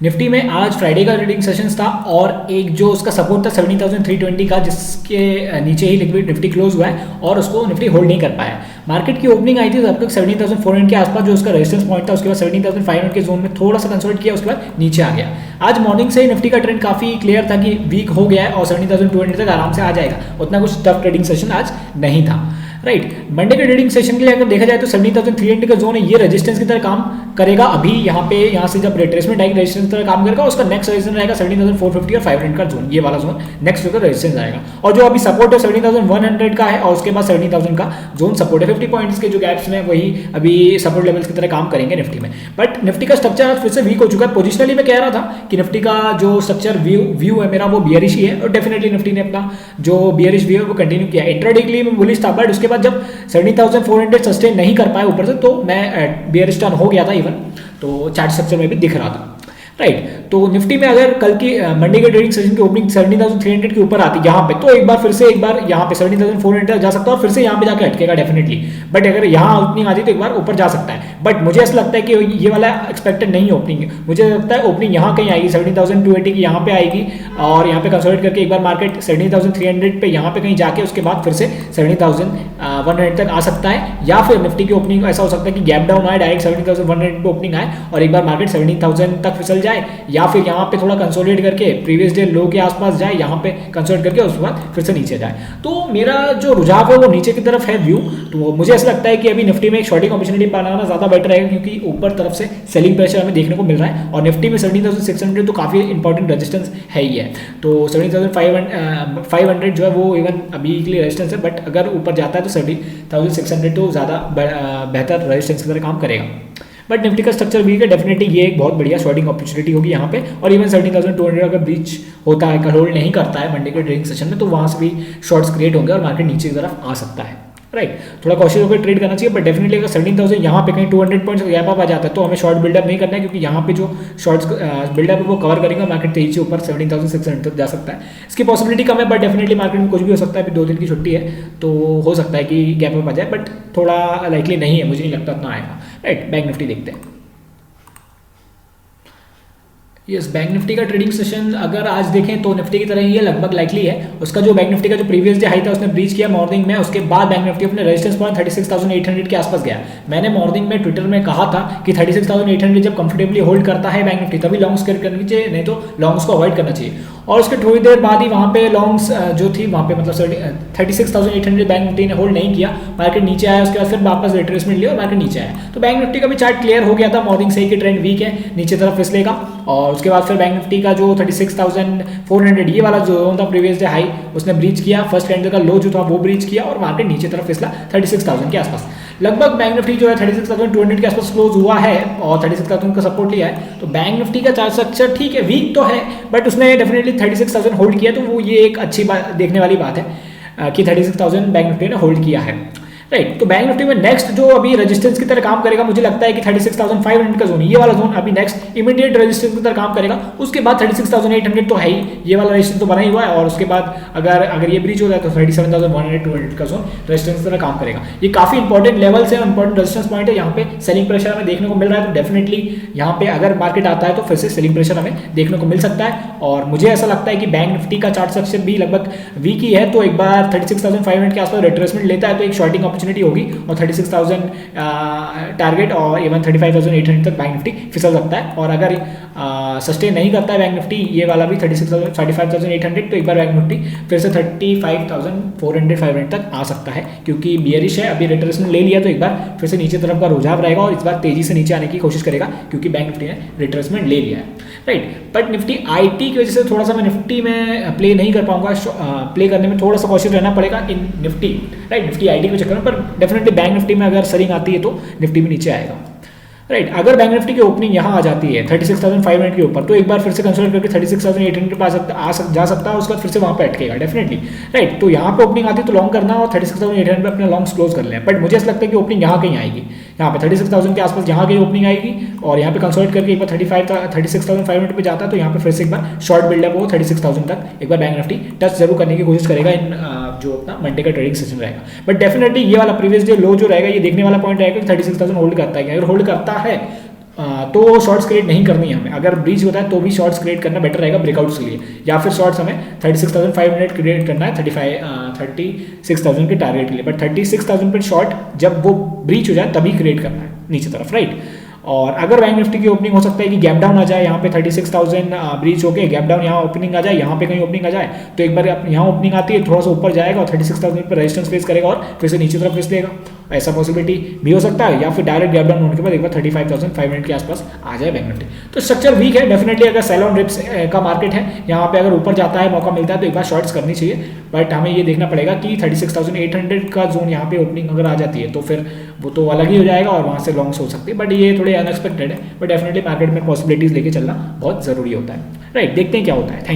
Nifty में आज Friday का ट्रेडिंग सेशंस था और एक जो उसका सपोर्ट था 17,320 का, जिसके नीचे ही लिक्विड निफ्टी क्लोज हुआ है और उसको निफ्टी होल्ड नहीं कर पाया। मार्केट की ओपनिंग आई थी तब तक 17,400 के आसपास जो उसका रेजिस्टेंस पॉइंट था, उसके बाद 17,500 के जोन में थोड़ा सा कंसोलिडेट किया, उसके बाद नीचे आ गया। आज मॉर्निंग से ही निफ्टी का ट्रेंड काफी क्लियर था कि वीक हो गया है और 17,200 तक आराम से आ जाएगा। उतना कुछ टफ ट्रेडिंग सेशन आज नहीं था। राइट, मंडे के ट्रेडिंग सेशन के लिए अगर देखा जाए तो 17,300 का जोन है, ये रेजिस्टेंस की तरह काम करेगा। अभी यहाँ से जब रिट्रेसमेंट आएगी रेजिस्टेंस की तरह काम करेगा। उसका नेक्स्ट रेजिस्टेंस रहेगा 17,450 और 500 का जोन, ये वाला जोन नेक्स्ट होकर रेजिस्टेंस आएगा। और जो अभी सपोर्ट है 17,100 का है और उसके बाद 17,000 का जोन सपोर्ट है। 50 पॉइंट्स के जो गैप्स में वही अभी सपोर्ट लेवल्स की तरह काम करेंगे निफ्टी में। बट निफ्टी का स्ट्रक्चर आज फिर से वीक हो चुका है। पोजिशनली मैं कह रहा था कि निफ्टी का जो स्ट्रक्चर व्यू है मेरा वो बियरिश ही है और डेफिनेटली निफ्टी ने अपना जो बियरिश व्यू है वो कंटिन्यू किया। इंट्राडे के लिए मैं बुलिश था, बट उसके बाद जब 17,400 सस्टेन नहीं कर पाए ऊपर से तो मैं बियरिश टर्न हो गया था इवन, तो चार्ट स्ट्रक्चर में भी दिख रहा था। राइट, तो निफ्टी में अगर कल की मंडे के ट्रेडिंग सेशन की ओपनिंग 17,300 के ऊपर आती यहाँ पे, तो एक बार फिर से यहाँ पे 17,400 जा सकता है और फिर से यहाँ पे जाकर अटकेगा डेफिनेटली। बट अगर यहाँ ओपनिंग आती तो एक बार ऊपर जा सकता है। बट मुझे ऐसा लगता है कि ये वाला एक्सपेक्टेड नहीं ओपनिंग है। मुझे लगता है ओपनिंग यहाँ कहीं आएगी 17,280 की यहाँ पे आएगी और यहाँ पे कंसोलिडेट करके एक बार मार्केट 17,300 पे यहाँ पे कहीं जाके उसके बाद फिर से 17,100 तक आ सकता है। या फिर निफ्टी की ओपनिंग ऐसा हो सकता है कि गैप डाउन आए, डायरेक्ट 17,100 पे ओपनिंग आए और एक बार मार्केट 17,000 तक फिसल जाए, या फिर यहाँ पे थोड़ा कंसोलिडेट करके प्रीवियस डे लो के आसपास जाए, यहाँ पे कंसोलिडेट करके उसके बाद फिर से नीचे जाए। तो मेरा जो रुझाव है वो नीचे की तरफ है व्यू। तो मुझे ऐसा लगता है कि अभी निफ्टी में एक शॉर्टिंग अपॉर्चुनिटी बनाना ज्यादा बेटर रहेगा, क्योंकि ऊपर तरफ से सेलिंग प्रेशर हमें देखने को मिल रहा है और निफ्टी में 17,600 तो काफी इंपॉर्टेंट रेजिस्टेंस है ही है। तो 17,500 जो है वो इवन अभी के लिए रेजिस्टेंस है, बट अगर ऊपर जाता है तो 17,600 तो ज्यादा बेहतर रेजिस्टेंस की तरह काम करेगा। बट निफ्टी का स्ट्रक्चर वीक है, डेफिनेटली ये एक बहुत बढ़िया शॉर्टिंग अपॉर्चुनिटी होगी यहाँ पे। और इवन 17,200 अगर ब्रीच होता है, होल्ड नहीं करता है मंडे के ट्रेडिंग सेशन में, तो वहाँ से भी शॉर्ट्स क्रिएट होंगे और मार्केट नीचे की तरफ आ सकता है। राइट, थोड़ा कॉशियस होकर ट्रेड करना चाहिए, बट डेफिनेटली अगर 17,000 यहाँ पे कहीं 200 पॉइंट्स गैप अप आ जाता है तो हमें शॉर्ट बिल्डअप नहीं करना है, क्योंकि यहाँ पे जो शॉर्ट्स बिल्डअप है वो कवर करेंगे, मार्केट तेजी से ऊपर 17,600 तक जा सकता है। इसकी पॉसिबिलिटी कम है, बट डेफिनेटली मार्केट में कुछ भी हो सकता है। अभी 2 दिन की छुट्टी है तो हो सकता है कि गैप अप आ जाए, बट थोड़ा लाइकली नहीं है, मुझे नहीं लगता इतना आएगा। राइट, बैंक निफ्टी देखते हैं। यस, बैंक निफ्टी का ट्रेडिंग सेशन अगर आज देखें तो निफ्टी की तरह ही है, लगभग लाइकली है। उसका जो बैंक निफ्टी का जो प्रीवियस डे हाई था उसने ब्रीच किया मॉर्निंग में, उसके बाद बैंक निफ्टी अपने रेजिस्टेंस पॉइंट 36,800 के आसपास गया। मैंने मॉर्निंग में ट्विटर में कहा था कि 36,800 जब कंफर्टेबली होल्ड करता है बैंक निफ्टी तभी लॉन्ग्स करनी चाहिए, नहीं तो लॉन्ग्स को अवॉइड करना चाहिए। और उसके थोड़ी देर बाद ही वहाँ पे लॉन्ग्स जो थी वहाँ पे मतलब 36,800 बैंक निफ्टी ने होल्ड नहीं किया, मार्केट नीचे आया, उसके बाद फिर वापस रिट्रेसमेंट लिया और मार्केट नीचे आया। तो बैंक निफ्टी का भी चार्ट क्लियर हो गया था मॉर्निंग से ही कि ट्रेंड वीक है, नीचे तरफ फिसलेगा। और उसके बाद फिर बैंक निफ्टी का जो 36,400 ये वाला जो था प्रीवियस डे हाई उसने ब्रीच किया, फर्स्ट कैंडल का लो जो था वो ब्रीच किया और मार्केट नीचे तरफ फिसला 36,000 के आसपास। लगभग बैंक निफ्टी जो है 36,200 के आसपास क्लोज हुआ है और 36,000 का सपोर्ट लिया है। तो बैंक निफ्टी का चार्ट स्ट्रक्चर ठीक है, वीक तो है, बट उसने डेफिनेटली 36,000 होल्ड किया, तो वो ये एक अच्छी बात देखने वाली बात है कि 36,000 बैंक निफ्टी ने होल्ड किया है। राइट, तो बैंक निफ्टी में नेक्स्ट जो अभी रेजिस्टेंस की तरह काम करेगा, मुझे लगता है कि 36,500 का जोन, ये वाला जोन अभी नेक्स्ट इमीडिएट रेजिस्टेंस की तरह काम करेगा। उसके बाद 36,800 तो है ही, ये वाला रेजिस्टेंस तो बना ही हुआ है। और उसके बाद अगर ये ब्रीच हो जाए तो 37,100 का जोन रेजिस्टेंस की तरह काम करेगा। ये काफी इंपॉर्टेंट लेवल से इंपॉर्टेंट रेजिस्टेंस पॉइंट है। यहाँ पे सेलिंग प्रेशर हमें देखने को मिल रहा है, तो डेफिनेटली यहाँ पे अगर मार्केट आता है तो फिर से सेलिंग प्रेशर हमें देखने को मिल सकता है। और मुझे ऐसा लगता है कि बैंक निफ्टी का चार्ट स्ट्रक्चर भी लगभग वीक ही है, तो एक बार 36,500 के आसपास रिट्रेसमेंट लेता है तो एक शॉर्टिंग अपॉर्चुनिटी होगी और 36,000 टारगेट और इवन 35,800 तक बैंक निफ्टी फिसल सकता है। और अगर सस्टेन नहीं करता है बैंक निफ्टी ये वाला भी 35,800, तो एक बार बैंक निफ्टी फिर से 35,400 तक आ सकता है, क्योंकि बियरिश है, अभी रिट्रेसमेंट ले लिया तो एक बार फिर से नीचे तरफ का रुझाव रहेगा और इस बार तेजी से नीचे आने की कोशिश करेगा, क्योंकि बैंक निफ्टी ने रिट्रेसमेंट ले लिया है। राइट, बट निफ्टी आईटी की वजह से थोड़ा सा मैं निफ्टी में प्ले नहीं कर पाऊंगा, प्ले करने में थोड़ा सा कॉशियस रहना पड़ेगा इन निफ्टी। राइट, निफ्टी आईटी के चक्कर में, पर डेफिनेटली बैंक निफ्टी में अगर सेलिंग आती है तो निफ्टी भी नीचे आएगा। राइट, अगर बैंक निफ्टी की ओपनिंग यहाँ आ जाती है 36,500 के ऊपर, तो एक बार फिर से कंसोलिडेट करके 36,800 के पास जा सकता है, उसके बाद फिर से वहाँ पे अटकेगा डेफिनेटली। राइट, तो यहाँ पे ओपनिंग आती है तो लॉन्ग करना और 36,800 पे अपने लॉन्ग्स क्लोज कर लें। बट मुझे ऐसा लगता है कि ओपनिंग यहाँ कहीं आएगी, यहाँ पे 36,000 के आसपास यहाँ कहीं ओपनिंग आएगी और यहाँ पे कंसोलिडेट करके एक बार 36,500 पे जाता है, तो यहाँ पे फिर से एक बार शॉर्ट बिल्डअप हो 36,000 तक एक बार बैंक निफ्टी टच जरूर करने की कोशिश करेगा इन जो अपना मंडे का ट्रेडिंग सेशन रहेगा। बट डेफिनेटली ये वाला प्रीवियस डे लो जो रहेगा ये देखने वाला पॉइंट रहेगा कि 36,000 होल्ड करता है। अगर होल्ड करता है तो शॉर्ट्स क्रिएट नहीं करनी है हमें। अगर ब्रीच होता है तो भी शॉर्ट्स क्रिएट करना बेटर रहेगा ब्रेकआउट्स के लिए, या फिर शॉर्ट्स हमें 36,500 क्रिएट करना है 36,000 के टारगेट के लिए। बट 36,000 पर शॉर्ट जब वो ब्रीच हो जाए तभी क्रिएट करना है नीचे तरफ, राइट। और अगर बैंक निफ्टी की ओपनिंग हो सकता है कि गैप डाउन आ जाए यहाँ पे 36,000 ब्रीच होके गैप डाउन, यहाँ ओपनिंग आ जाए, यहाँ पे कहीं ओपनिंग आ जाए, तो एक बार यहाँ ओपनिंग आती है थोड़ा सा ऊपर जाएगा और 36,000 पर रेजिस्टेंस फेस करेगा और फिर से नीचे तरफ फेस लेगा, ऐसा पॉसिबिलिटी भी हो सकता है। या फिर डायरेक्ट गैप डाउन होने के बाद एक बार 35,500 के आसपास आ जाए बैंक निफ्टी। तो स्ट्रक्चर वीक है डेफिनेटली। अगर सेल ऑन डिप्स का मार्केट है, यहाँ पे अगर ऊपर जाता है, मौका मिलता है तो एक बार शॉर्ट्स करनी चाहिए। बट हमें ये देखना पड़ेगा कि 36,800 का जोन यहाँ पे ओपनिंग अगर आ जाती है तो फिर वो तो अलग ही हो जाएगा और वहाँ से लॉन्ग्स हो सकती है। बट ये थोड़े अनएक्सपेक्टेड है, बट डेफिनेटली मार्केट में पॉसिबिलिटीज लेके चलना बहुत जरूरी होता है, राइट। देखते हैं क्या होता है। थैंक